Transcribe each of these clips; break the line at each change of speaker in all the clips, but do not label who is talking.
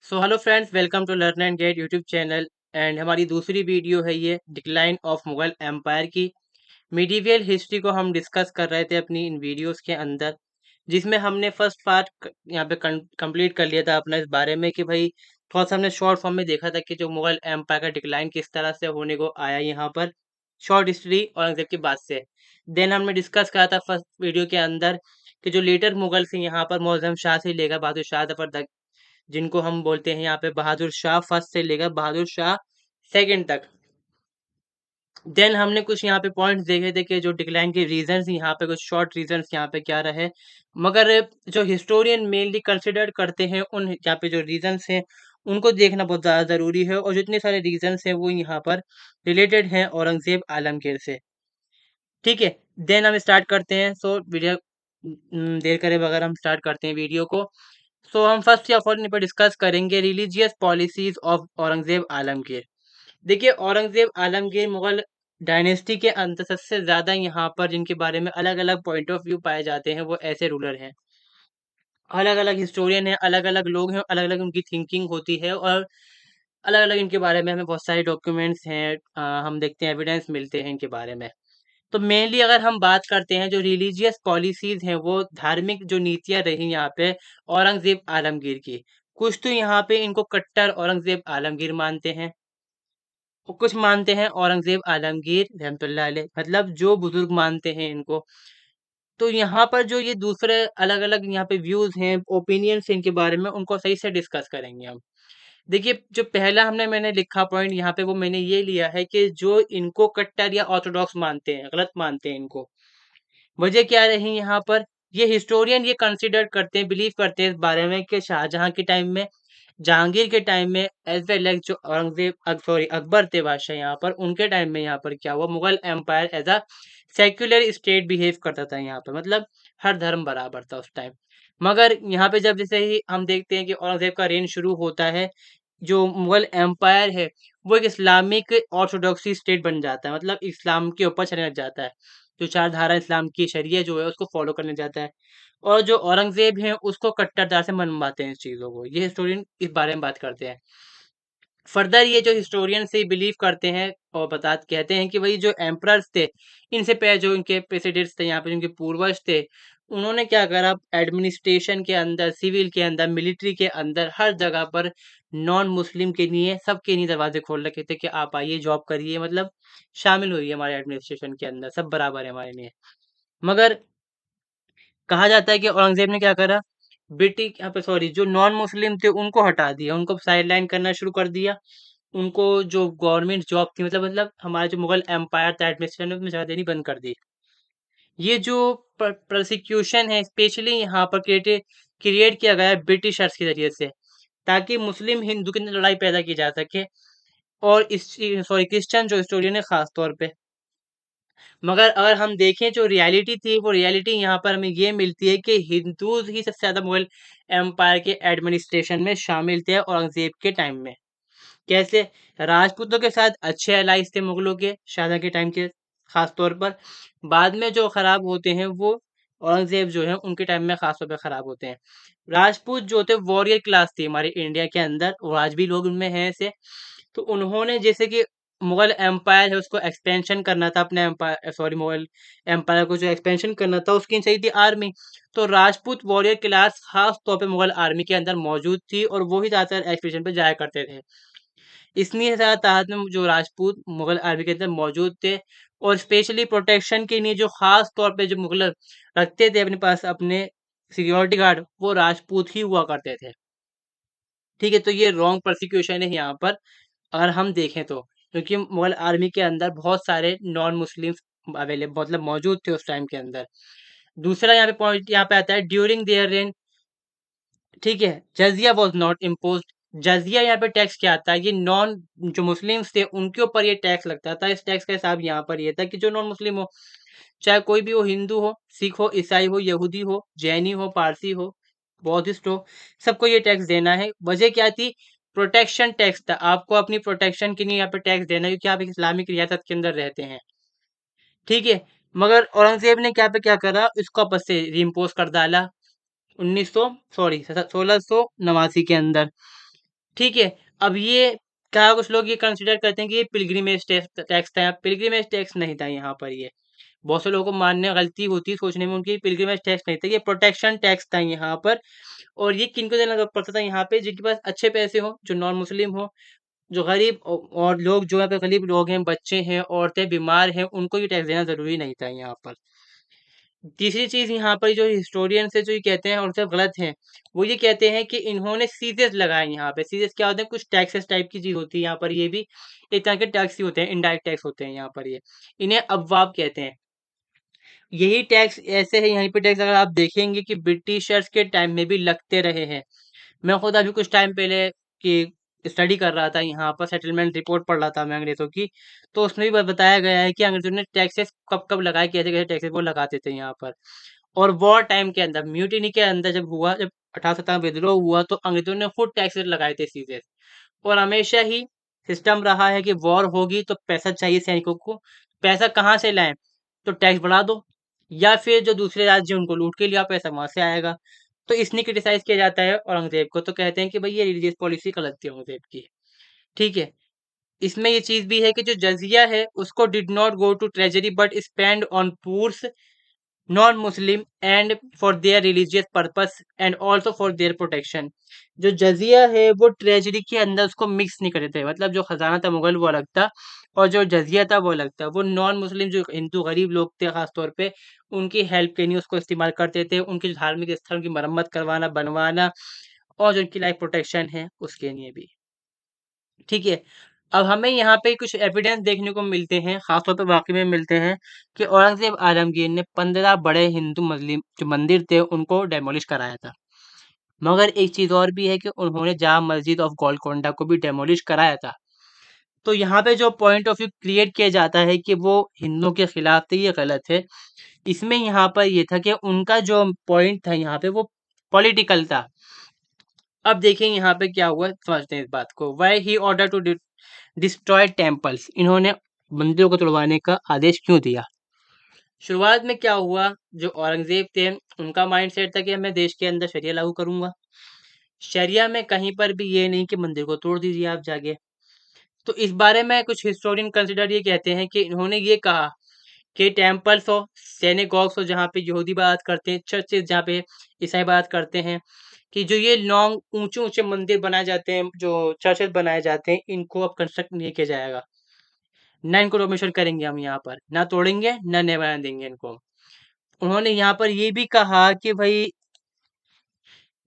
So hello friends, welcome to learn and get YouTube channel. And हमारी दूसरी video है ये डिक्लाइन ऑफ मुगल एम्पायर की। मिडीवियल हिस्ट्री को हम डिस्कस कर रहे थे अपनी इन वीडियोस के अंदर, जिसमें हमने फर्स्ट पार्ट यहाँ पे कंप्लीट कर लिया था अपना इस बारे में कि भाई थोड़ा सा हमने शॉर्ट फॉर्म में देखा था कि जो मुगल एम्पायर का डिक्लाइन किस तरह से होने को आया यहाँ पर शॉर्ट हिस्ट्री औरंगजेब के बाद से। देन हमने डिस्कस करा था फर्स्ट वीडियो के अंदर कि जो लेटर मुगल से यहाँ पर मुअज़्ज़म शाह से लेकर बहादुर शाह जफर, जिनको हम बोलते हैं यहाँ पे बहादुर शाह फर्स्ट से लेकर बहादुर शाह सेकंड तक। देन हमने कुछ यहाँ पे पॉइंट्स देखे थे कि जो डिक्लाइन के रीजंस यहाँ पे कुछ शॉर्ट रीजंस यहाँ पे क्या रहे, मगर जो हिस्टोरियन मेनली कंसिडर करते हैं उन यहाँ पे जो रीजंस हैं उनको देखना बहुत ज़्यादा ज़रूरी है, और जितने सारे रीजंस हैं वो यहाँ पर रिलेटेड हैं औरंगजेब आलमगीर से। ठीक है, देन हम स्टार्ट करते हैं। सो वीडियो देर करे बगैर हम स्टार्ट करते हैं वीडियो को। सो हम फर्स्ट ऑफ ऑल पर डिस्कस करेंगे religious policies of Aurangzeb Alamgir. देखिए, औरंगजेब आलमगीर मुगल डायनेस्टी के अंदर सबसे ज़्यादा यहाँ पर जिनके बारे में अलग अलग पॉइंट ऑफ व्यू पाए जाते हैं वो ऐसे रूलर हैं। अलग अलग हिस्टोरियन हैं, अलग अलग लोग हैं, अलग अलग उनकी थिंकिंग होती है, और अलग अलग इनके बारे में हमें बहुत सारे डॉक्यूमेंट्स हैं, हम देखते हैं, एविडेंस मिलते हैं इनके बारे में। तो मेनली अगर हम बात करते हैं जो रिलीजियस पॉलिसीज हैं, वो धार्मिक जो नीतियां रही यहाँ पे औरंगजेब आलमगीर की, कुछ तो यहाँ पे इनको कट्टर औरंगजेब आलमगीर मानते हैं, और कुछ मानते हैं औरंगजेब आलमगीर रहमतुल्लाह अलैह, मतलब जो बुजुर्ग मानते हैं इनको। तो यहाँ पर जो ये दूसरे अलग अलग यहाँ पे व्यूज हैं, ओपिनियंस इनके बारे में, उनको सही से डिस्कस करेंगे हम। देखिए, जो पहला मैंने लिखा पॉइंट यहाँ पे वो मैंने ये लिया है कि जो इनको कट्टर या ऑर्थोडॉक्स मानते हैं, गलत मानते हैं इनको। वजह क्या रही यहाँ पर, ये हिस्टोरियन ये कंसिडर करते हैं, बिलीव करते हैं इस बारे में कि शाहजहां के टाइम में, जहांगीर के टाइम में, एज वेल एज जो औरंगजेब सॉरी अकबर थे बादशाह, यहाँ पर उनके टाइम में यहाँ पर क्या हुआ, Mughal empire as a secular state behave करता था यहाँ पर, मतलब हर धर्म बराबर था उस टाइम। मगर यहाँ पे जब जैसे ही हम देखते हैं कि औरंगजेब का रेन शुरू होता है, जो मुगल एम्पायर है वो एक इस्लामिक ऑर्थोडॉक्सी स्टेट बन जाता है, मतलब इस्लाम के ऊपर चलने लग जाता है। जो चार धारा इस्लाम की शरीयत जो है उसको फॉलो करने जाता है, और जो औरंगजेब हैं उसको कट्टरता से मनवाते हैं इस चीज़ों को। ये हिस्टोरियन इस बारे में बात करते हैं। फर्दर ये जो हिस्टोरियन से बिलीव करते हैं और कहते हैं कि वही जो एम्परर्स थे, इनसे पहले जो इनके प्रेसिडेंट्स थे यहाँ पे, जिनके पूर्वज थे, उन्होंने क्या करा, एडमिनिस्ट्रेशन के अंदर, सिविल के अंदर, मिलिट्री के अंदर, हर जगह पर नॉन मुस्लिम के लिए, सबके लिए दरवाजे खोल रखे थे कि आप आइए, जॉब करिए, मतलब शामिल हुई हमारे एडमिनिस्ट्रेशन के अंदर, सब बराबर है हमारे लिए। मगर कहा जाता है कि औरंगजेब ने क्या करा, ब्रिटिश यहाँ पे सॉरी जो नॉन मुस्लिम थे उनको हटा दिया, उनको साइडलाइन करना शुरू कर दिया। उनको जो गवर्नमेंट जॉब थी, मतलब हमारा जो मुगल एम्पायर था एडमिनिस्ट्रेशन में जगह देनी बंद कर दी। ये जो प्रोसिक्यूशन है स्पेशली यहाँ पर क्रिएट किया गया है ब्रिटिशर्स के जरिए से, ताकि मुस्लिम हिंदू के अंदर लड़ाई पैदा की जा सके, और इस सॉरी क्रिश्चियन जो हिस्टोरियन है खास तौर पे। मगर अगर हम देखें जो रियलिटी थी, वो रियलिटी यहाँ पर हमें ये मिलती है कि हिंदूज ही सबसे ज़्यादा मुगल एम्पायर के एडमिनिस्ट्रेशन में शामिल थे औरंगजेब के टाइम में। कैसे? राजपूतों के साथ अच्छे अलाइज थे मुगलों के, शाहजहां के टाइम के खास तौर पर। बाद में जो खराब होते हैं वो औरंगजेब जो है उनके टाइम में खास तौर पर खराब होते हैं। राजपूत जो थे वॉरियर क्लास थी हमारे इंडिया के अंदर, और आज भी लोग उनमें हैं ऐसे। तो उन्होंने जैसे कि मुगल एम्पायर है उसको एक्सपेंशन करना था, अपने एम्पायर सॉरी मुगल एम्पायर को जो एक्सपेंशन करना था उसकी चाहिए थी आर्मी। तो राजपूत वॉरियर क्लास खास तौर पे मुगल आर्मी के अंदर मौजूद थी, और वो ही ज़्यादातर एक्सपेडिशन पे जाया करते थे। इसलिए ज़्यादा तादाद में जो राजपूत मुगल आर्मी के अंदर मौजूद थे, और स्पेशली प्रोटेक्शन के लिए जो खास तौर पे जो मुगल रखते थे अपने पास अपने सिक्योरिटी गार्ड, वो राजपूत ही हुआ करते थे। ठीक है, तो ये रॉन्ग प्रोसिक्यूशन है यहाँ पर अगर हम देखें तो, क्योंकि मुगल आर्मी के अंदर बहुत सारे नॉन मुस्लिम्स अवेलेबल मतलब मौजूद थे उस टाइम के अंदर। दूसरा यहाँ पे पॉइंट यहाँ पे आता है ड्यूरिंग देयर रेन। ठीक है, jizya was not imposed. Jizya यहाँ पे टैक्स क्या आता है, ये नॉन जो मुस्लिम्स थे उनके ऊपर ये टैक्स लगता था। इस टैक्स का हिसाब यहाँ पर ये था कि जो नॉन मुस्लिम हो, चाहे कोई भी हो, हिंदू हो, सिख हो, ईसाई हो, यहूदी हो, जैनी हो, पारसी हो, बौद्धिस्ट हो, सबको ये टैक्स देना है। वजह क्या थी? प्रोटेक्शन टैक्स था, आपको अपनी प्रोटेक्शन के लिए यहाँ पे टैक्स देना है, क्योंकि आप एक इस्लामिक रियासत के अंदर रहते हैं। ठीक है, मगर औरंगजेब ने क्या पे क्या करा, इसको वापस से रीइम्पोज कर डाला 1689 के अंदर। ठीक है। अब ये क्या कुछ लोग ये कंसिडर करते हैं कि ये पिलग्रिमेज टैक्स था, पिलग्रिमेज टैक्स नहीं था यहाँ पर ये। बहुत से लोगों को मानने गलती होती है सोचने में उनकी, पिलग्रिमेज टैक्स नहीं था, ये प्रोटेक्शन टैक्स था यहाँ पर। और ये किनको देना पड़ता था यहाँ पे, जिनके पास अच्छे पैसे हो, जो नॉन मुस्लिम हो, जो गरीब और लोग जो यहाँ पे गरीब लोग हैं, बच्चे हैं, औरतें, बीमार हैं, उनको ये टैक्स देना ज़रूरी नहीं था यहाँ पर। तीसरी चीज़ यहाँ पर जो हिस्टोरियंस है जो ये कहते हैं और सब गलत हैं, वो ये कहते हैं कि इन्होंने सीजेस लगाए यहाँ पे। सीजेस क्या होते हैं? कुछ टैक्सेस टाइप की चीज़ होती है यहाँ पर, ये भी एक तरह के टैक्स ही होते हैं, इनडायरेक्ट टैक्स होते हैं यहाँ पर ये। इन्हें अबवाब कहते हैं। यही टैक्स ऐसे है, यहीं पे टैक्स अगर आप देखेंगे कि ब्रिटिशर्स के टाइम में भी लगते रहे हैं। मैं खुद अभी कुछ टाइम पहले की स्टडी कर रहा था, यहाँ पर सेटलमेंट रिपोर्ट पढ़ रहा था मैं अंग्रेज़ों की, तो उसमें भी बताया गया है कि अंग्रेज़ों ने टैक्सेस कब-कब लगाए, कैसे-कैसे टैक्सेस वो लगाते थे यहाँ पर। और वॉर टाइम के अंदर, म्यूटिनी के अंदर जब हुआ, जब 1857 विद्रोह हुआ, तो अंग्रेज़ों ने खुद टैक्सेस लगाए थे सीधे। और हमेशा ही सिस्टम रहा है कि वॉर होगी तो पैसा चाहिए सैनिकों को, पैसा कहाँ से लाएँ? तो टैक्स बढ़ा दो, या फिर जो दूसरे राज्य हैं उनको लूट के लिया, पैसा वहाँ से आएगा। तो इसलिए क्रिटिसाइज़ किया जाता है औरंगज़ेब को, तो कहते हैं कि भई ये रिलीजियस पॉलिसी गलत थी औरंगज़ेब की, ठीक है। इसमें ये चीज़ भी है कि जो जज़िया है उसको did not go to treasury but spend on poors non-Muslim and for their religious purpose and also for their protection. जो जज़िया है वो ट्रेज़री के अंदर उसको मिक्स नहीं करते थे, मतलब जो खजाना था मुग़ल वो अलग था और जो जज़िया था वो अलग था। वो नॉन-मुस्लिम जो हिंदू गरीब लोग थे ख़ास तौर पे, उनकी हेल्प के लिए उसको इस्तेमाल करते थे, उनके जो धार्मिक स्थल की मरम्मत करवाना, बनवाना और जो उनकी लाइफ़ प्रोटेक्शन है उसके लिए भी। ठीक है। अब हमें यहाँ पे कुछ एविडेंस देखने को मिलते हैं, ख़ास तौर पे वाक़ई में मिलते हैं कि औरंगज़ेब आलमगीर ने 15 बड़े हिंदू मुस्लिम जो मंदिर थे उनको डेमोलिश कराया था। मगर एक चीज़ और भी है कि उन्होंने जामा मस्जिद ऑफ गोलकोंडा को भी डेमोलिश कराया था। तो यहाँ पे जो पॉइंट ऑफ व्यू क्रिएट किया जाता है कि वो हिंदुओं के खिलाफ थे, ये गलत है। इसमें यहाँ पर ये था कि उनका जो पॉइंट था यहाँ पे वो पॉलिटिकल था। अब देखिए यहाँ पे क्या हुआ, समझते हैं इस बात को। Why he order to destroy temples, इन्होंने मंदिरों को तोड़वाने का आदेश क्यों दिया? शुरुआत में क्या हुआ, जो औरंगज़ेब थे उनका माइंडसेट था कि मैं देश के अंदर शरिया लागू करूँगा। शरिया में कहीं पर भी ये नहीं कि मंदिर को तोड़ दीजिए आप जाके। तो इस बारे में कुछ हिस्टोरियन कंसिडर ये कहते हैं कि इन्होंने ये कहा कि टेम्पल्स हो, सिनेगॉग्स हो जहाँ पे यहूदी इबादत करते हैं, चर्चेज़ जहाँ पे ईसाई इबादत करते हैं, कि जो ये लॉन्ग ऊँचे-ऊँचे मंदिर बनाए जाते हैं, जो चर्चेज़ बनाए जाते हैं, इनको अब कंस्ट्रक्ट नहीं किया जाएगा। ना इनको डोमेशन करेंगे हम यहाँ पर, ना तोड़ेंगे, ना नए बनाने देंगे इनको। उन्होंने यहाँ पर ये भी कहा कि भई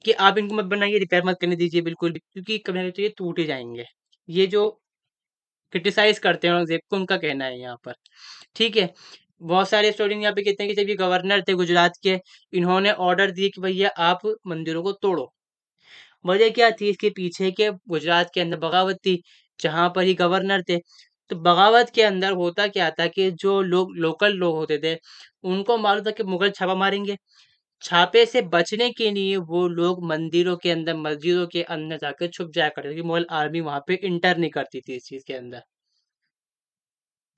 कि आप इनको मत बनाइए, रिपेयर मत करने दीजिए बिल्कुल भी, क्योंकि कभी ना कभी तो ये टूट ही जाएँगे। ये जो क्रिटिसाइज़ करते हैं औरंगज़ेब को, उनका कहना है यहाँ पर, ठीक है। बहुत सारे स्टोरी यहाँ पे कहते हैं कि जब ये गवर्नर थे गुजरात के, इन्होंने ऑर्डर दिए कि भैया आप मंदिरों को तोड़ो। वजह क्या थी इसके पीछे कि गुजरात के अंदर बगावत थी, जहाँ पर ये गवर्नर थे। तो बगावत के अंदर होता क्या था कि जो लोग लोकल लोग होते थे, उनको मालूम था कि मुगल छापा मारेंगे। छापे से बचने के लिए वो लोग मंदिरों के अंदर, मस्जिदों के अंदर जाकर छुप जाया करते थे, क्योंकि मुगल आर्मी वहाँ पे एंटर नहीं करती थी इस चीज़ के अंदर।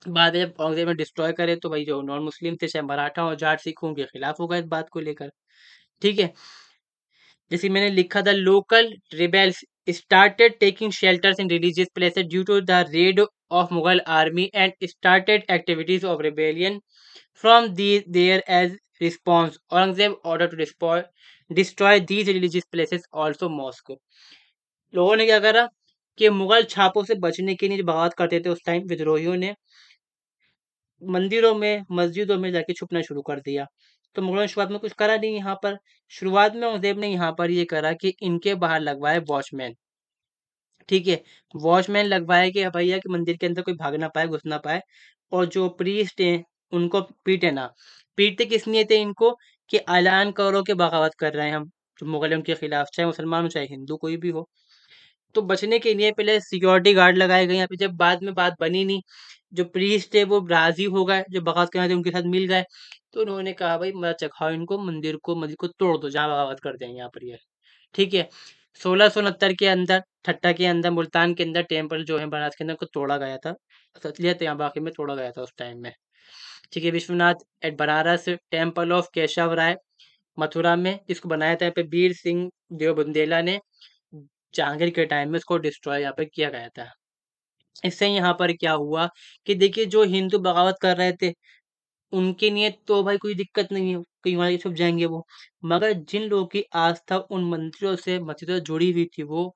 बाद में जब औरंगज़ेब ने डिस्ट्रॉय करे तो भाई जो नॉन मुस्लिम थे, चाहे मराठा हो, जाट, सिख हो, उनके खिलाफ हो गए इस बात को लेकर। ठीक है? जैसे मैंने लिखा था, local rebels started taking shelters in religious places due to the raid of Mughal army and started activities of rebellion from there as response. Aurangzeb ordered to destroy these religious places, also mosque. लोगों ने क्या करा कि मुगल छापों से बचने के लिए जो बगावत करते थे उस टाइम विद्रोहियों ने मंदिरों में, मस्जिदों में जाके छुपना शुरू कर दिया। तो मुगलों ने शुरुआत में कुछ करा नहीं यहाँ पर। शुरुआत में औरंगज़ेब ने यहाँ पर ये करा कि इनके बाहर लगवाए वॉचमैन, ठीक है? वॉचमैन लगवाए कि भैया कि मंदिर के अंदर कोई भाग ना पाए, घुस ना पाए, और जो प्रीस्ट हैं, उनको पीटे ना। पीटते किस लिए थे इनको? कि ऐलान करो कि बगावत कर रहे हैं हम, जो मुगल हैं उनके खिलाफ, चाहे मुसलमान हो, चाहे हिंदू, कोई भी हो। तो बचने के लिए पहले सिक्योरिटी गार्ड लगाए गए यहाँ पे, जब बाद में बात बनी नहीं, जो प्रीस्ट थे वो राज़ी हो गए, जो बगावत करने थे उनके साथ मिल गए, तो उन्होंने कहा भाई मत चखाओ इनको, मंदिर को तोड़ दो, जहाँ बगावत करते हैं यहाँ पर ये, ठीक है। 1669 के अंदर, ठट्टा के अंदर, मुल्तान के अंदर टेम्पल जो है बनारस के अंदर, को तोड़ा गया था। असलियत यहाँ बाकी में तोड़ा गया था उस टाइम में, ठीक है। Vishwanath at Banaras, temple of Keshav Rai Mathura में, जिसको बनाया था यहाँ पे वीर सिंह देव बुंदेला ने, जहांगीर के टाइम में उसको डिस्ट्रॉय यहाँ पे किया गया था। इससे यहाँ पर क्या हुआ कि देखिए जो हिंदू बगावत कर रहे थे, उनके लिए तो भाई कोई दिक्कत नहीं है, कहीं वहाँ छुप जाएँगे वो। मगर जिन लोगों की आस्था उन मंदिरों से, मस्जिदों से जुड़ी हुई थी, वो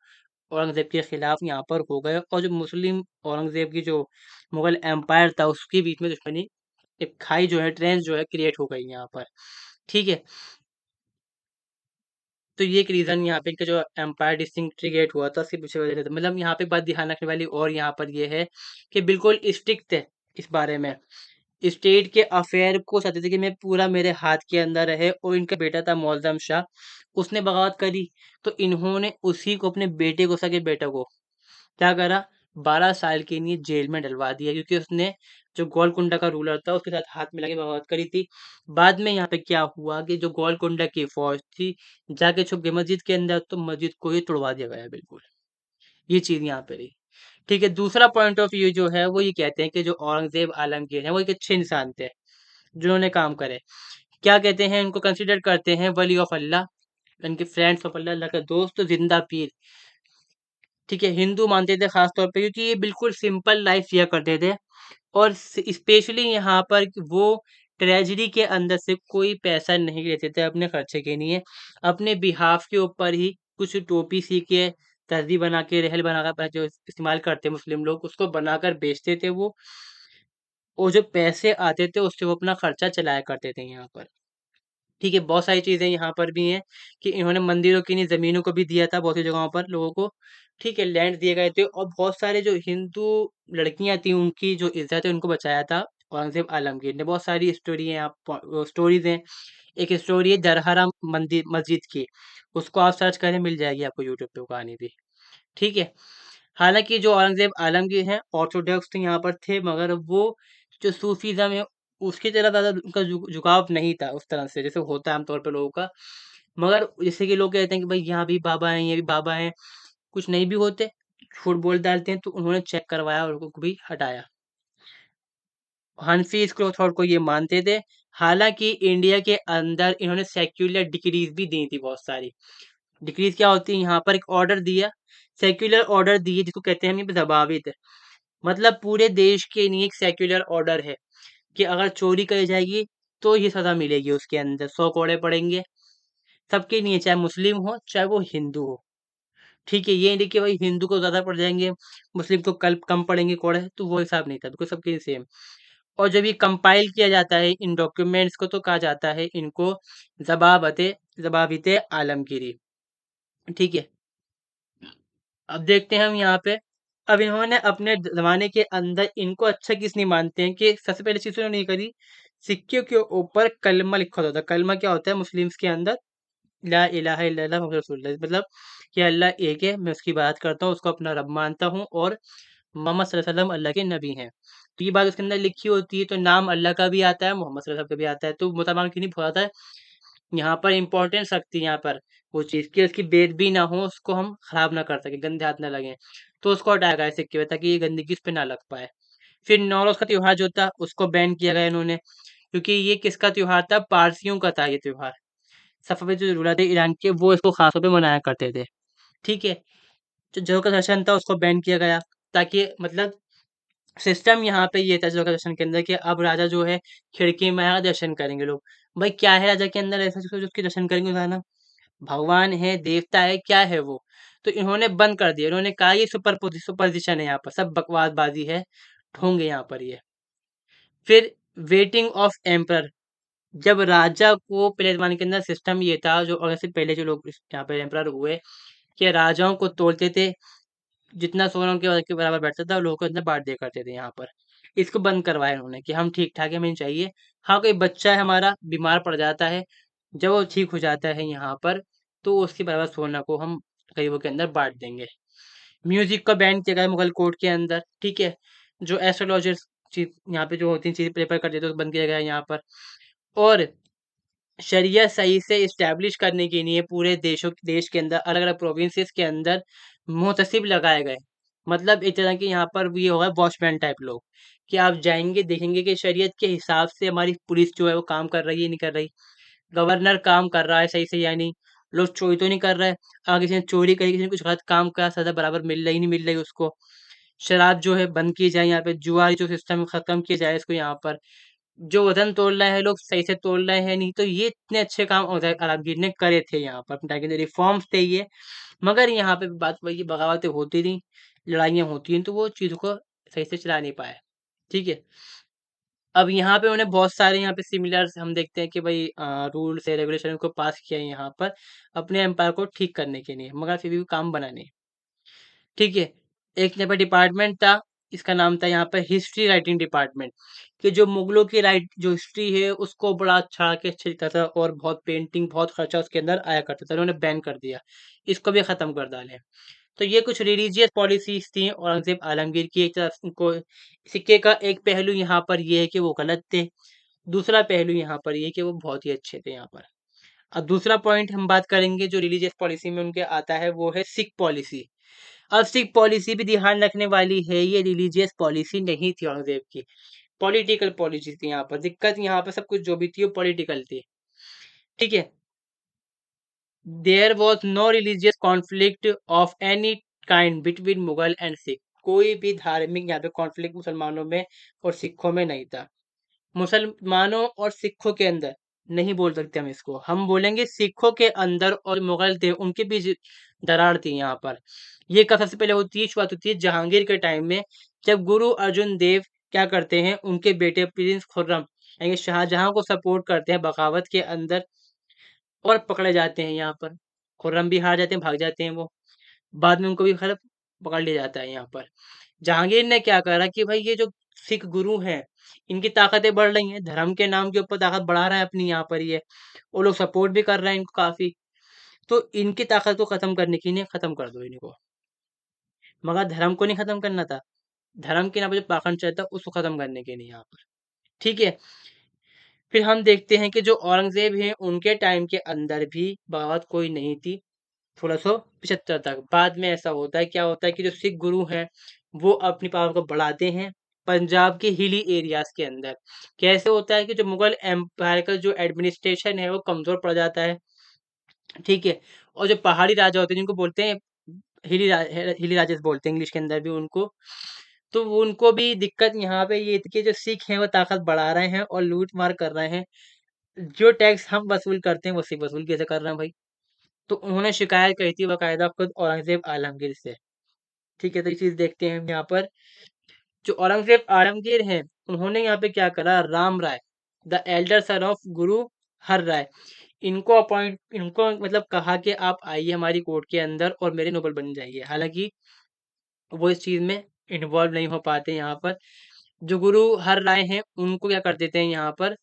औरंगज़ेब के खिलाफ यहाँ पर हो गए, और जो मुस्लिम औरंगज़ेब की जो मुग़ल एम्पायर था, उसके बीच में दुश्मनी, एक खाई जो है, ट्रेंच जो है, क्रिएट हो गई यहाँ पर। ठीक है? तो ये एक रीज़न यहाँ पे इनका जो एम्पायर डिसइंटीग्रेट हुआ था, उसके पीछे वजह था। मतलब यहाँ पे बात ध्यान रखने वाली और यहाँ पर ये है कि बिल्कुल स्ट्रिक्ट है इस बारे में। स्टेट के अफेयर को चाहते थे कि मैं पूरा मेरे हाथ के अंदर रहे, और इनका बेटा था मुअज़्ज़म शाह, उसने बगावत करी, तो इन्होंने उसी को, अपने बेटे को, सगे बेटे को क्या करा, 12 साल के लिए जेल में डलवा दिया, क्योंकि उसने जो गोलकुंडा का रूलर था उसके साथ हाथ मिला के बगावत करी थी। बाद में यहाँ पे क्या हुआ कि जो गोलकुंडा की फौज थी, जाके छुप गई मस्जिद के अंदर, तो मस्जिद को ही तुड़वा दिया गया बिल्कुल। ये चीज़ यहाँ पे रही। ठीक है, दूसरा पॉइंट ऑफ व्यू जो है वो ये कहते हैं कि जो औरंगज़ेब आलमगीर हैं वो एक अच्छे इंसान थे, जिन्होंने काम करे। क्या कहते हैं, इनको कंसिडर करते हैं वली ऑफ अल्लाह, इनके फ्रेंड्स ऑफ अल्लाह, अल्लाह का दोस्त, ज़िंदा पीर। ठीक है, हिंदू मानते थे ख़ास तौर पे, क्योंकि ये बिल्कुल सिंपल लाइफ़ जिया करते थे, और स्पेशली यहाँ पर वो ट्रेजेडी के अंदर से कोई पैसा नहीं लेते थे अपने खर्चे के लिए। अपने बिहाफ के ऊपर ही कुछ टोपी सी के, तर्ज़ी बना के, रेहल बनाकर जो इस्तेमाल करते हैं मुस्लिम लोग, उसको बनाकर बेचते थे वो, और जो पैसे आते थे उससे वो अपना खर्चा चलाया करते थे यहाँ पर। ठीक है, बहुत सारी चीज़ें यहाँ पर भी हैं कि इन्होंने मंदिरों की नहीं, ज़मीनों को भी दिया था बहुत सी जगहों पर लोगों को। ठीक है, लैंड दिए गए थे, और बहुत सारे जो हिंदू लड़कियाँ थीं, उनकी जो इज़्ज़त है, उनको बचाया था औरंगज़ेब आलमगीर ने। बहुत सारी स्टोरी हैं, आप स्टोरीज़ हैं। एक स्टोरी है दरहरा मंदिर मस्जिद की, उसको आप सर्च करें, मिल जाएगी आपको यूट्यूब पे वो कहानी भी। ठीक है? हालाँकि जो औरंगज़ेब आलमगीर हैं, ऑर्थोडॉक्स तो यहाँ पर थे, मगर वो जो सूफ़ीज़्म है, उसकी तरफ ज़्यादा उनका झुकाव नहीं था उस तरह से, जैसे होता है आम तौर पे लोगों का। मगर जैसे कि लोग कहते हैं कि भई यहाँ भी बाबा हैं, ये भी बाबा हैं, कुछ नहीं भी होते, झूठ बोल डालते हैं, तो उन्होंने चेक करवाया और उनको भी हटाया। हनफी स्कूल ऑफ थॉट को ये मानते थे। हालाँकि इंडिया के अंदर इन्होंने सेक्युलर डिक्रीज़ भी दी थी बहुत सारी। डिक्रीज़ क्या होती है, यहाँ पर एक ऑर्डर दिया, सेक्युलर ऑर्डर दिए, जिसको कहते हैं हम ज़वाबित। मतलब पूरे देश के लिए एक सेक्युलर ऑर्डर है कि अगर चोरी करी जाएगी तो ये सज़ा मिलेगी, उसके अंदर 100 कोड़े पड़ेंगे, सबके लिए, चाहे मुस्लिम हो, चाहे वो हिंदू हो। ठीक है, ये नहीं कि भाई हिंदू को ज़्यादा पड़ जाएँगे, मुस्लिम को कल कम पड़ेंगे कोड़े, तो वो हिसाब नहीं था, बिल्कुल सबके लिए सेम। और जब ये कंपाइल किया जाता है इन डॉक्यूमेंट्स को, तो कहा जाता है इनको ज़बाबित आलमगीरी। ठीक है? अब देखते हैं हम यहाँ पे, अब इन्होंने अपने ज़माने के अंदर इनको अच्छा किस नहीं मानते हैं कि सबसे पहली चीज़ तो इन्होंने ये करी, सिक्के के ऊपर कलमा लिखा होता था। कलमा क्या होता है मुस्लिम्स के अंदर? ला इलाहा इल्लल्लाह मुहम्मद रसूलुल्लाह, मतलब कि अल्लाह एक है, मैं उसकी इबादत करता हूँ, उसको अपना रब मानता हूँ, और मोहम्मद सल्लल्लाहु अलैहि वसल्लम अल्लाह के नबी हैं। तो ये बात उसके अंदर लिखी होती है, तो नाम अल्लाह का भी आता है, मोहम्मद सल्लल्लाहु अलैहि वसल्लम का भी आता है, तो मुसलमान क्यों नहीं भुलाता है? यहाँ पर इम्पोर्टेंस रखती है यहाँ पर वो चीज़ कि उसकी बेदबी ना हो, उसको हम खराब ना कर सकें, गंदे हाथ ना लगें। तो उसको हटाया गया सिक्के में, ताकि ये गंदगी उस पे ना लग पाए। फिर नौरोज़ का त्योहार जो था, उसको बैन किया गया इन्होंने, क्योंकि ये किसका त्योहार था? पारसियों का था ये त्योहार। सफ़विद जो रूलर थे ईरान के, वो इसको ख़ास तौर पे मनाया करते थे। ठीक है? जो जौ का दर्शन था उसको बैन किया गया, ताकि मतलब सिस्टम यहाँ पे ये था जौ का दर्शन के अंदर, कि अब राजा जो है खिड़की में आएगा, दर्शन करेंगे लोग। भाई क्या है राजा के अंदर ऐसा जिसको जिसके दर्शन करेंगे रोज़ाना? भगवान है, देवता है, क्या है वो? तो इन्होंने बंद कर दिया। इन्होंने कहा ये सुपरस्टिशन है यहाँ पर, सब बकवासबाज़ी है, ढोंग है यहाँ पर ये। फिर वेटिंग ऑफ एम्परर, जब राजा को पहले ज़माने के अंदर सिस्टम ये था, जो और से पहले जो लोग यहाँ पे एम्परर हुए, कि राजाओं को तोलते थे, जितना सोना उनके बराबर बैठता था, लोगों को इतना बाँट दिया करते थे यहाँ पर। इसको बंद करवाया इन्होंने कि हम ठीक-ठाक हैं, हमें नहीं चाहिए। हाँ, कोई बच्चा है हमारा, बीमार पड़ जाता है, जब वो ठीक हो जाता है यहाँ पर, तो उसके बराबर सोना को हम गरीबों के अंदर बाँट देंगे। म्यूज़िक को बैन किया गया मुगल कोर्ट के अंदर, ठीक है? जो एस्ट्रोलॉजर्स चीज़ यहाँ पे जो होती हैं चीज़ें प्रेफ़र करते थे, उसको बंद किया गया है यहाँ पर। और शरिया सही से इस्टैब्लिश करने के लिए पूरे देश के अंदर, अलग-अलग प्रोविंसेस के अंदर मुहतसिब लगाए गए। मतलब एक तरह के यहाँ पर ये होगा वॉचमैन टाइप लोग, कि आप जाएँगे, देखेंगे कि शरीयत के हिसाब से हमारी पुलिस जो है वो काम कर रही है, नहीं कर रही। गवर्नर काम कर रहा है सही से या नहीं। लोग चोरी तो नहीं कर रहे हैं, अगर किसी ने चोरी करी, किसी ने कुछ गलत काम करा, सज़ा बराबर मिल रही नहीं मिल रही उसको। शराब जो है बंद की जाए यहाँ पे, जुआ जो सिस्टम है खत्म किया जाए इसको यहाँ पर। जो वज़न तोल रहे हैं लोग सही से तोल रहे हैं नहीं, तो ये इतने अच्छे काम उदय आलमगीर ने करे थे यहाँ पर, अपने टाइम के रिफ़ॉर्म्स थे ये। मगर यहाँ पे बात वही है, बगावतें होती रहीं, लड़ाइयाँ होती हैं, तो वो चीज़ को सही से चला नहीं पाए। ठीक है? अब यहाँ पे उन्होंने बहुत सारे यहाँ पे सिमिलर्स हम देखते हैं कि भई रूल्स है, रेगुलेशन को पास किया है यहाँ पर, अपने एम्पायर को ठीक करने के लिए, मगर फिर भी वो काम बना नहीं। ठीक है? एक यहाँ पे डिपार्टमेंट था, इसका नाम था यहाँ पे हिस्ट्री राइटिंग डिपार्टमेंट, कि जो मुगलों की जो हिस्ट्री है उसको बड़ा अच्छा के अच्छे लिखता था, और बहुत पेंटिंग, बहुत खर्चा उसके अंदर आया करता था, उन्होंने बैन कर दिया। इसको भी खत्म कर डालें। तो ये कुछ रिलीजियस पॉलिसीज़ थी औरंगज़ेब आलमगीर की। एक तरफ उनको सिक्के का एक पहलू यहाँ पर ये है कि वो गलत थे, दूसरा पहलू यहाँ पर ये है कि वो बहुत ही अच्छे थे यहाँ पर। अब दूसरा पॉइंट हम बात करेंगे जो रिलीजियस पॉलिसी में उनके आता है, वो है सिख पॉलिसी। अब सिख पॉलिसी भी ध्यान रखने वाली है, ये रिलीजियस पॉलिसी नहीं थी औरंगज़ेब की, पॉलिटिकल पॉलिसी थी यहाँ पर। दिक्कत यहाँ पे सब कुछ जो भी थी वो पॉलिटिकल थी। ठीक है? There was no religious conflict of any kind between Mughal and Sikh. कोई भी धार्मिक यहाँ पे कॉन्फ्लिक्ट मुसलमानों में और सिखों में नहीं था। मुसलमानों और सिखों के अंदर नहीं बोल सकते हम इसको, हम बोलेंगे सिखों के अंदर और मुगल थे उनके बीच दरार थी यहाँ पर। ये कब सबसे पहले होती है, शुरुआत होती है जहांगीर के टाइम में, जब गुरु अर्जुन देव क्या करते हैं, उनके बेटे प्रिंस खुर्रम यानी शाहजहां को सपोर्ट करते हैं बगावत के अंदर, और पकड़े जाते हैं यहाँ पर। खुर्रम भी हार जाते हैं, भाग जाते हैं वो। बाद में उनको भी खैर पकड़ लिया जाता है यहाँ पर। जहांगीर ने क्या करा कि भाई ये जो सिख गुरु हैं, इनकी ताकतें बढ़ रही हैं, धर्म के नाम के ऊपर ताकत बढ़ा रहा है अपनी यहाँ पर ये। वो लोग सपोर्ट भी कर रहे हैं इनको काफ़ी। तो इनकी ताकत को खत्म करने की नहीं, खत्म कर दो इनको। मगर धर्म को नहीं खत्म करना था। धर्म के नाम पे जो पाखंड चलता उसको खत्म करने के लिए यहाँ पर। ठीक है? फिर हम देखते हैं कि जो औरंगज़ेब हैं उनके टाइम के अंदर भी बगावत कोई नहीं थी। 1675 तक। बाद में ऐसा होता है, क्या होता है कि जो सिख गुरु हैं, वो अपनी पावर को बढ़ाते हैं पंजाब के हिली एरियाज़ के अंदर। कैसे होता है कि जो मुगल एम्पायर का जो एडमिनिस्ट्रेशन है, वो कमज़ोर पड़ जाता है, ठीक है? और जो पहाड़ी राजा होते हैं, जिनको बोलते हैं हिली राजेस बोलते हैं इंग्लिश के अंदर भी उनको। तो वो उनको भी दिक्कत यहाँ पे ये थी कि जो सिख हैं, वो ताकत बढ़ा रहे हैं और लूट-मार कर रहे हैं। जो टैक्स हम वसूल करते हैं, वो सिख वसूल कैसे कर रहे हैं भाई? तो उन्होंने शिकायत करी थी बाकायदा खुद औरंगज़ेब आलमगीर से। ठीक है, तो ये चीज़ देखते हैं हम यहाँ पर। जो औरंगज़ेब आलमगीर हैं, उन्होंने यहाँ पे क्या करा, राम राय, द एल्डर सन ऑफ गुरु हर राय, इनको मतलब कहा कि आप आइए हमारी कोर्ट के अंदर और मेरे नोबल बन जाइए। हालाँकि वो इस चीज़ में इन्वॉल्व नहीं हो पाते यहाँ पर। जो गुरु हर राय हैं, उनको क्या कर देते हैं यहाँ पर,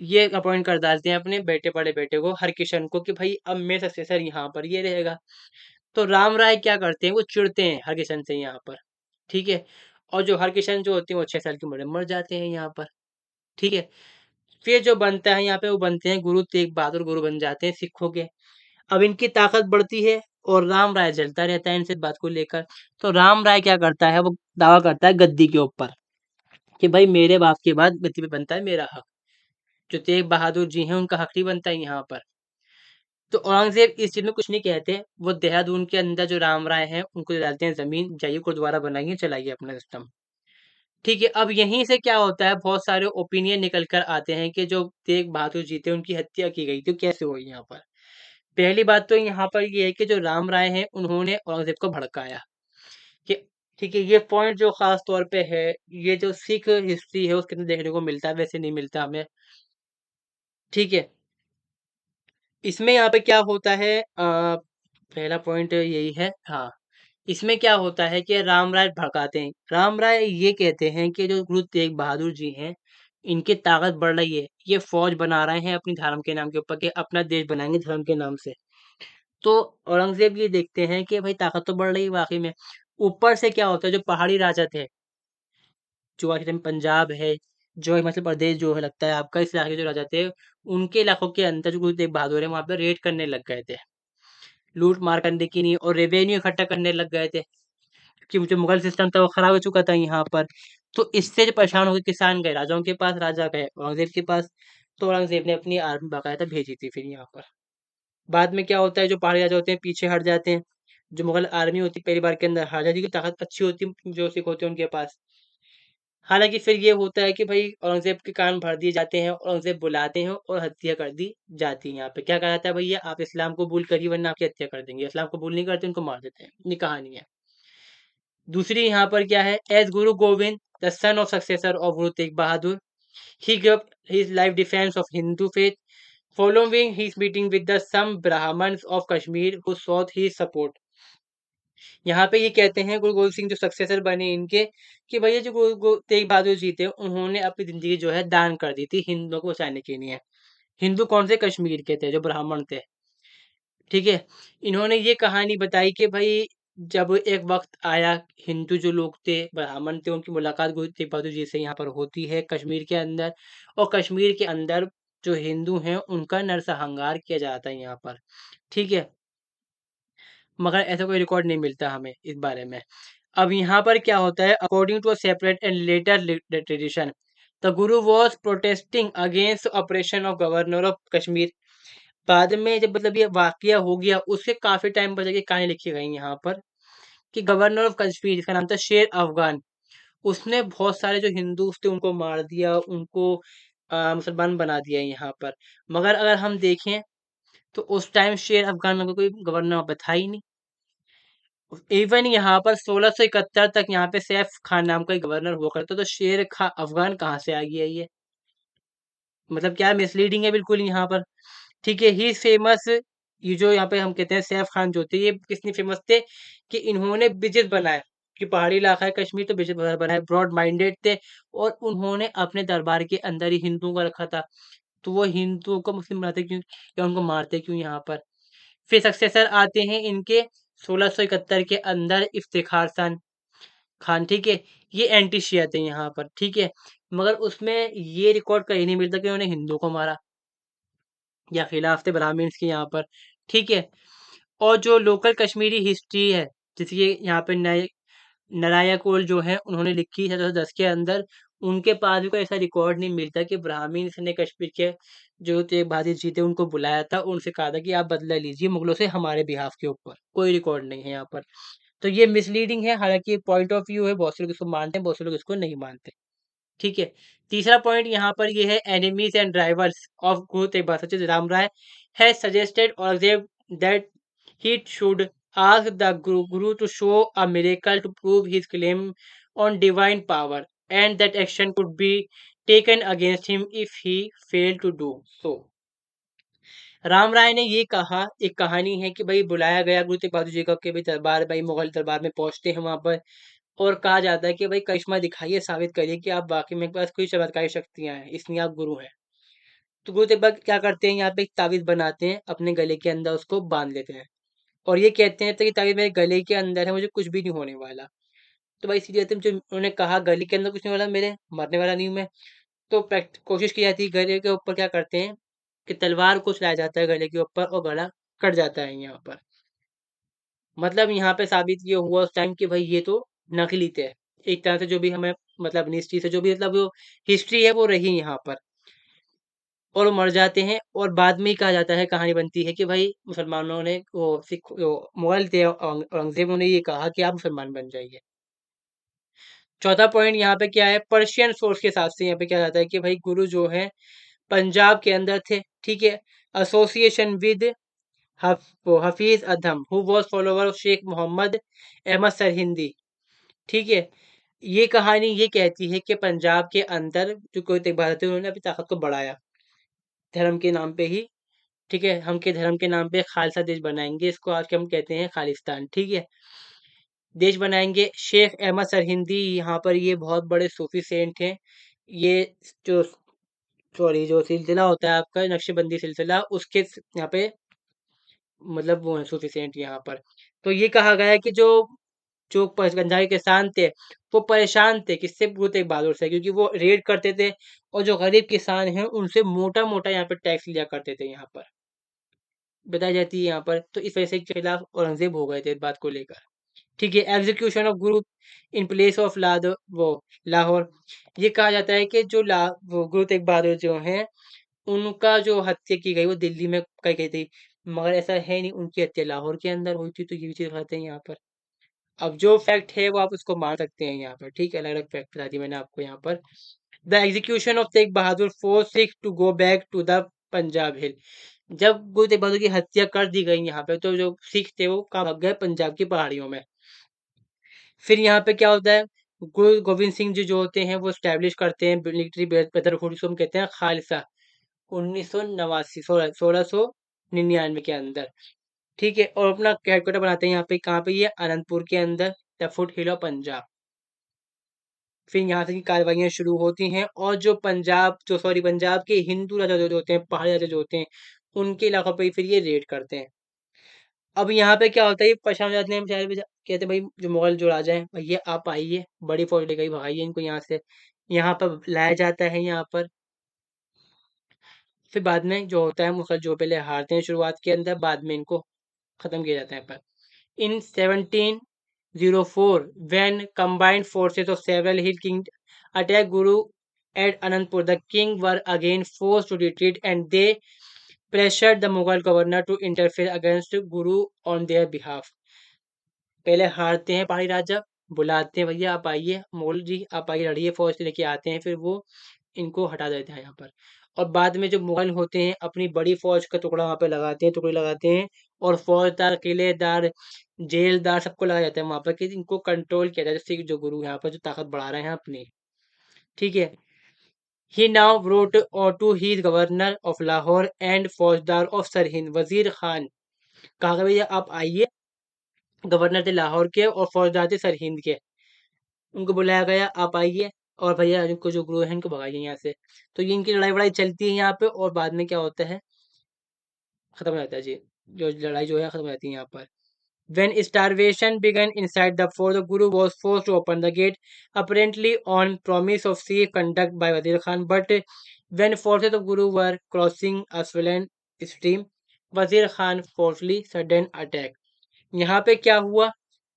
ये अपॉइंट कर डालते हैं अपने बेटे बड़े बेटे को हरकिशन को कि भाई अब मेरा सक्सेसर यहाँ पर ये रहेगा। तो राम राय क्या करते हैं, वो चिढ़ते हैं हरकिशन से यहाँ पर, ठीक है? और जो हरकिशन जो होते हैं वो 6 साल की उम्र में मर जाते हैं यहाँ पर, ठीक है? फिर जो बनता है यहाँ पे वो बनते हैं गुरु तेग बहादुर, गुरु बन जाते हैं सिखों के। अब इनकी ताकत बढ़ती है और राम राय जलता रहता है इनसे बात को लेकर। तो राम राय क्या करता है, वो दावा करता है गद्दी के ऊपर कि भाई मेरे बाप के बाद गद्दी पे बनता है मेरा हक। जो तेग बहादुर जी हैं उनका हक नहीं बनता है यहाँ पर। तो औरंगज़ेब इस चीज़ में कुछ नहीं कहते, वो देहरादून के अंदर जो राम राय हैं उनको दे डालते हैं ज़मीन, जाइए गुरुद्वारा बनाइए, चलाइए अपना सिस्टम। ठीक है, अब यहीं से क्या होता है, बहुत सारे ओपिनियन निकल कर आते हैं कि जो तेग बहादुर जी थे उनकी हत्या की गई थी, कैसे हुई यहाँ पर? पहली बात तो यहाँ पर ये है कि जो राम राय हैं उन्होंने औरंगज़ेब को भड़काया कि ठीक है, ये पॉइंट जो ख़ास तौर पे है, ये जो सिख हिस्ट्री है उसके अंदर देखने को मिलता है, वैसे नहीं मिलता हमें। ठीक है? इसमें यहाँ पे क्या होता है, पहला पॉइंट यही है, हाँ। इसमें क्या होता है कि राम राय भड़काते हैं। राम राय ये कहते हैं कि जो गुरु तेग बहादुर जी हैं, इनकी ताकत बढ़ रही है। ये फ़ौज बना रहे हैं अपनी धर्म के नाम के ऊपर कि अपना देश बनाएँगे धर्म के नाम से। तो औरंगज़ेब ये देखते हैं कि भाई ताकत तो बढ़ रही है वाक़ई में। ऊपर से क्या होता है, जो पहाड़ी राजा थे, जो आज के टाइम पंजाब है, जो हिमाचल प्रदेश जो है लगता है आपका, इस इलाके के जो राजा थे, उनके इलाकों के अंदर जो गुरु तेग बहादुर हैं, वहाँ पे रेड करने लग गए थे। लूट-मार करने की नहीं और रेवेन्यू इकट्ठा करने लग गए थे। कि जो मुगल सिस्टम था वो खराब हो चुका था यहाँ पर। तो इससे जो परेशान हो के किसान गए राजाओं के पास, राजा गए औरंगज़ेब के पास, तो औरंगज़ेब ने अपनी आर्मी बाकायदा भेजी थी फिर यहाँ पर। बाद में क्या होता है, जो पहाड़ी राजा होते हैं पीछे हट जाते हैं, जो मुगल आर्मी होती है पहली बार के अंदर हार जाती है, क्योंकि ताकत अच्छी होती है, जो सिख होते हैं उनके पास। हालाँकि फिर ये होता है कि भई औरंगज़ेब के कान भर दिए जाते हैं, औरंगज़ेब बुलाते हैं और हत्या कर दी जाती है यहाँ पे। क्या कहा जाता है, भैया आप इस्लाम कबूल करिए वरना आपकी हत्या कर देंगे। इस्लाम कबूल नहीं करते उनको मार देते हैं। ये कहानी है। दूसरी यहाँ पर क्या है, as Guru Govind the son of successor of Guru Tegh Bahadur, he gave his life defense of Hindu faith, following his meeting with the some Brahmins of Kashmir who sought his support. यहाँ पे ये कहते हैं गुरु गोविंद सिंह जो सक्सेसर बने इनके, कि भैया जो गुरु तेग बहादुर जी थे उन्होंने अपनी जिंदगी जो है दान कर दी थी हिंदुओं को बचाने के लिए। हिंदू कौन से, कश्मीर के थे जो ब्राह्मण थे। ठीक है, इन्होंने ये कहानी बताई कि भाई जब एक वक्त आया, हिंदू जो लोग थे ब्राह्मण थे उनकी मुलाकात गुरु तेग बहादुर जी से यहाँ पर होती है कश्मीर के अंदर, और कश्मीर के अंदर जो हिंदू हैं उनका नरसंहार किया जाता है यहाँ पर। ठीक है, मगर ऐसा कोई रिकॉर्ड नहीं मिलता हमें इस बारे में। अब यहाँ पर क्या होता है, according to a separate and later tradition, the guru was protesting against operation of governor of Kashmir. बाद में जब मतलब ये वाकया हो गया उससे काफी टाइम बाद जाके कहानी लिखी गई यहाँ पर, कि गवर्नर ऑफ कश्मीर जिसका नाम था शेर अफगान, उसने बहुत सारे जो हिंदू थे उनको मार दिया, उनको मुसलमान बना दिया यहाँ पर। मगर अगर हम देखें तो उस टाइम शेर अफगान को कोई गवर्नर था ही नहीं। इवन यहाँ पर 1671 तक यहाँ पे सैफ खान नाम का एक गवर्नर हुआ करता, तो शेर खा अफगान कहाँ से आ गया ये, मतलब क्या मिसलीडिंग है बिल्कुल यहाँ पर। ठीक है, ही फेमस, ये जो यहाँ पे हम कहते हैं सैफ खान जो थे ये किसने फेमस थे, कि इन्होंने ब्रिजेस बनाए, कि पहाड़ी इलाका है कश्मीर तो ब्रिजेस बनाए, ब्रॉड माइंडेड थे, और उन्होंने अपने दरबार के अंदर ही हिंदुओं को रखा था। तो वो हिंदुओं को मुस्लिम बनाते क्यों या उनको मारते क्यों यहाँ पर। फिर सक्सेसर आते हैं इनके 1671 के अंदर इफ्तिखार खान। ठीक है, ये एंटी शिया थे यहाँ पर। ठीक है, मगर उसमें ये रिकॉर्ड कहीं नहीं मिलता कि उन्होंने हिंदुओं को मारा या खिलाफ थे ब्राह्मण्स के यहाँ पर। ठीक है, और जो लोकल कश्मीरी हिस्ट्री है, जैसे कि यहाँ पे नए नारायणकोल जो है उन्होंने लिखी है 1710 के अंदर, उनके पास भी कोई ऐसा रिकॉर्ड नहीं मिलता कि ब्राह्मण्स ने कश्मीर के जो तेग बहादुर जी थे उनको बुलाया था, उनसे कहा था कि आप बदला लीजिए मुगलों से हमारे बिहाफ के ऊपर। कोई रिकॉर्ड नहीं है यहाँ पर। तो ये मिसलीडिंग है, हालांकि पॉइंट ऑफ व्यू है, बहुत से लोग इसको मानते हैं, बहुत से लोग इसको नहीं मानते। ठीक है, तीसरा पॉइंट यहाँ पर ये है, enemies and drivers of Guru Tegh Bahadur such Ram Rai has suggested Aurangzeb that he should ask the Guru to show a miracle to prove his claim on divine power, and that action could be taken against him if he failed to do so. Ram Rai ने ये कहा, एक कहानी है कि भाई बुलाया गया गुरु तेग बहादुर जी का कि भाई दरबार, भाई मुगल दरबार में पहुंचते हैं वहां पर, और कहा जाता है कि भाई करिश्मा दिखाइए, साबित करिए कि आप वाकई में पास कोई चमत्कारी शक्तियां हैं, इसलिए आप गुरु हैं। तो गुरु तेग बहादुर क्या करते हैं, यहाँ पे एक ताबीज बनाते हैं, अपने गले के अंदर उसको बांध लेते हैं, और ये कहते हैं तो कि ताकि मेरे गले के अंदर है, मुझे कुछ भी नहीं होने वाला। तो भाई सीधे जो उन्होंने कहा गले के अंदर कुछ नहीं वाला, मेरे मरने वाला नहीं हूं मैं। तो कोशिश की जाती है, गले के ऊपर क्या करते हैं कि तलवार को चलाया जाता है गले के ऊपर और गला कट जाता है यहाँ पर। मतलब यहाँ पे साबित ये हुआ उस टाइम कि भाई ये तो नकली थे, एक तरह से जो भी हमें मतलब हिस्ट्री से जो भी मतलब जो हिस्ट्री है वो रही यहाँ पर, और वो मर जाते हैं, और बाद में ही कहा जाता है, कहानी बनती है कि भाई मुसलमानों ने वो सिख वो मुगल थे औरंगजेब ने ये कहा कि आप मुसलमान बन जाइए। चौथा पॉइंट यहाँ पे क्या है, पर्शियन सोर्स के हिसाब से यहाँ पे क्या जाता है कि भाई गुरु जो है पंजाब के अंदर थे। ठीक है, association with Hafiz Adam who was follower of Shaikh Muhammad Ahmad Sirhindi. ठीक है, ये कहानी ये कहती है कि पंजाब के अंदर जो कोई तेग बहादुर थे उन्होंने अपनी ताकत को बढ़ाया धर्म के नाम पे ही। ठीक है, हम के धर्म के नाम पे खालसा देश बनाएंगे, इसको आज के हम कहते हैं खालिस्तान। ठीक है, देश बनाएंगे। शेख अहमद सरहिंदी यहाँ पर ये बहुत बड़े सूफी सेंट हैं। ये जो सॉरी जो सिलसिला होता है आपका नक्शबंदी सिलसिला, उसके यहाँ पे मतलब वो है सूफी सेंट यहाँ पर। तो ये कहा गया है कि जो पंजाबी किसान थे वो परेशान थे किससे, गुरु तेग बहादुर से, क्योंकि वो रेड करते थे और जो गरीब किसान हैं उनसे मोटा मोटा यहाँ पर टैक्स लिया करते थे यहाँ पर, बताई जाती है यहाँ पर। तो इस वजह से के खिलाफ औरंगजेब हो गए थे इस बात को लेकर। ठीक है, execution of Guru in place of वो लाहौर, ये कहा जाता है कि जो वो गुरु तेग बहादुर जो हैं उनका जो हत्या की गई वो दिल्ली में की गई थी। मगर ऐसा है नहीं, उनकी हत्या लाहौर के अंदर हुई थी, तो ये भी चीज़ दिखाते हैं यहाँ पर। अब जो फैक्ट है वो आप उसको मान सकते हैं यहाँ पर, ठीक है, अलग अलग फैक्ट बता दिए मैंने आपको यहाँ पर। The execution of Tegh Bahadur force Sikh to go back to the Punjab hill. जब गुरु तेग बहादुर की हत्या कर दी गई यहाँ पे, तो जो सिख थे वो कहाँ भाग गए, पंजाब की पहाड़ियों में। फिर यहाँ पे क्या होता है, गुरु गोविंद सिंह जी जो होते हैं वो स्टैब्लिश करते हैं मिलिट्री ब्रदरहुड, जिसको हम कहते हैं खालसा, 1989 1699 के अंदर, ठीक है। और अपना हेडक्वार्टर बनाते हैं यहाँ पे, कहाँ पे, ये अनंतपुर के अंदर, the foot hill of Punjab. फिर यहाँ से की कार्रवाइयाँ शुरू होती हैं, और जो पंजाब के हिंदू राजा जो होते हैं, पहाड़ी राजा जो होते हैं, उनके इलाकों पे फिर ये रेड करते हैं। अब यहाँ पे क्या होता है, ये परेशान हो जाते हैं बेचारे, कहते हैं भाई जो मुगल जो राजा हैं, भैया आप आइए, बड़ी फौज ले गई, भगाइए इनको यहाँ से। यहाँ पर लाया जाता है यहाँ पर। फिर बाद में जो होता है, मुगल जो पहले हारते हैं शुरुआत के अंदर, बाद में इनको खत्म किया जाता है पर। In 1704, when combined forces of several hill kings attacked Guru at Anandpur, the king were again forced to retreat, and they pressured the Mughal governor to interfere against Guru on their behalf. पहले हारते हैं पहाड़ी राजा, बुलाते हैं भैया आप आइए, मुगल जी आप आइए लड़िए, फौज लेके आते हैं, फिर वो इनको हटा देते हैं यहाँ पर। और बाद में जो मुगल होते हैं, अपनी बड़ी फौज का टुकड़ा वहाँ पे लगाते हैं, टुकड़े लगाते हैं, और फौजदार, किलेदार, जेलदार सबको लगाया जाता है वहाँ पर, कि इनको कंट्रोल किया जाए, जैसे जो गुरु यहाँ पर जो ताकत बढ़ा रहे हैं अपनी, ठीक है। He now wrote to his governor of Lahore and faujdar of Sirhind Wazir Khan, कहा कि भैया आप आइए, गवर्नर थे लाहौर के और फौजदार थे सरहिंद के, उनको बुलाया गया, आप आइए, और भैया इनको जो गुरु है इनको भगाइए यहाँ से। तो ये इनकी लड़ाई वड़ाई चलती है यहाँ पे, और बाद में क्या होता है, खत्म हो जाता है जी, जो लड़ाई जो है खत्म हो जाती है यहाँ पर। When starvation began inside the fort, the Guru was forced to open the gate, apparently on promise of safe conduct by Wazir Khan. But when forces of Guru were crossing a swollen stream, Wazir Khan forcefully sudden attack. यहाँ पे क्या हुआ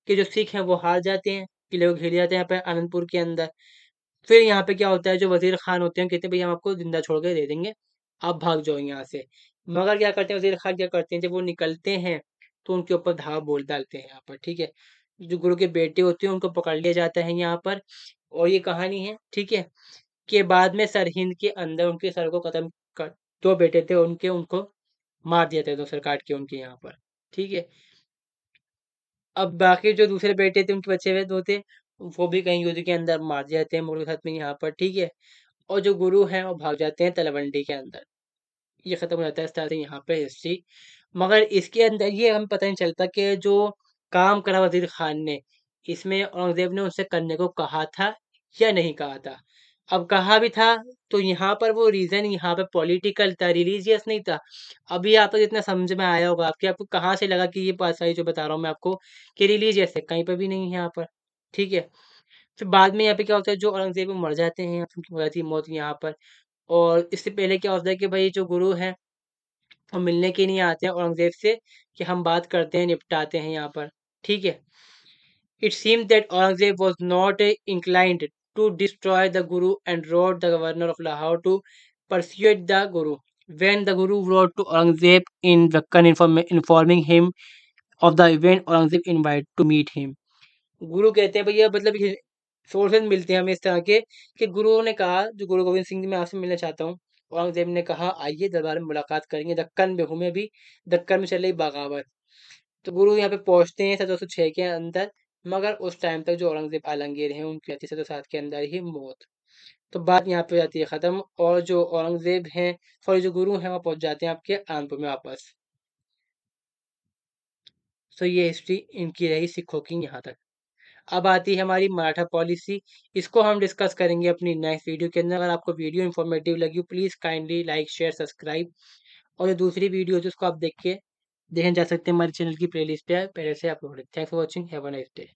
कि जो सिख हैं वो हार जाते हैं, किले को घेर जाते हैं यहाँ पे आनंदपुर के अंदर। फिर यहाँ पे क्या होता है, जो वजीर खान होते हैं कहते हैं भैया हम आपको जिंदा छोड़ के दे देंगे, आप भाग जाओ यहाँ से। मगर क्या करते हैं वजीर खान, क्या करते हैं, जब वो निकलते हैं तो उनके ऊपर धावा बोल डालते हैं यहाँ पर, ठीक है। जो गुरु के बेटे होते हैं उनको पकड़ लिया जाता है यहाँ पर, और ये कहानी है, ठीक है। के बाद में सरहिंद के अंदर उनके सर को खत्म कर, दो बेटे थे उनके, उनको मार दिया था, दो सर काट के उनके यहाँ पर, ठीक है। अब बाकी जो दूसरे बेटे थे उनके बचे हुए दो थे, वो भी कहीं युद्ध के अंदर मार दिए जाते हैं मुगल के साथ में यहाँ पर, ठीक है। और जो गुरु हैं वो भाग जाते हैं तलवंडी के अंदर। ये खत्म हो जाता है इस तरह से यहाँ पे हिस्ट्री। मगर इसके अंदर ये हमें पता नहीं चलता कि जो काम करा वजीर खान ने, इसमें औरंगजेब ने उनसे करने को कहा था या नहीं कहा था। अब कहा भी था तो यहाँ पर वो रीजन यहाँ पे पॉलिटिकल था, रिलीजियस नहीं था। अभी आप तक इतना समझ में आया होगा आपके, आपको कहाँ से लगा कि ये बात सारी जो बता रहा हूँ मैं आपको कि रिलीजियस है, कहीं पर भी नहीं है यहाँ पर, ठीक है। फिर बाद में यहाँ पे क्या होता है, जो औरंगजेब वो मर जाते हैं, उनकी हो जाती है मौत यहाँ पर। और इससे पहले क्या होता है कि भाई जो गुरु हैं वो मिलने के लिए आते हैं औरंगजेब से, कि हम बात करते हैं, निपटाते हैं यहाँ पर, ठीक है। It seems that Aurangzeb was not inclined to destroy the Guru and wrote the governor of Lahore to persuade the Guru. When the Guru wrote to Aurangzeb in Deccan informing him of the event, Aurangzeb invited to meet him. गुरु कहते हैं भैया, मतलब sources मिलते हैं हमें इस तरह के, कि गुरु ने कहा, जो गुरु गोविंद सिंह जी मैं आपसे मिलना चाहता हूँ, औरंगजेब ने कहा आइए दरबार में मुलाकात करेंगे, दक्कन में हूँ मैं भी, दक्कन में चल रही बगावत। तो गुरु यहाँ पे पहुंचते हैं 1706 के अंदर, मगर उस टाइम तक जो औरंगजेब आलमगीर हैं उनकी रहती 1707 के अंदर ही मौत। तो बात यहाँ पे हो जाती है खत्म, और जो औरंगजेब हैं, सॉरी जो गुरु हैं, वो पहुंच जाते हैं आपके आनंदपुर में वापस। तो ये हिस्ट्री इनकी रही सिखों की यहाँ तक। अब आती है हमारी मराठा पॉलिसी, इसको हम डिस्कस करेंगे अपनी नेक्स्ट वीडियो के अंदर। अगर आपको वीडियो इन्फॉर्मेटिव लगी please kindly like share subscribe, और जो दूसरी वीडियो है उसको आप देखने जा सकते हैं, हमारे चैनल की प्लेलिस्ट पे पहले से uploaded. Thanks for watching, have a nice day.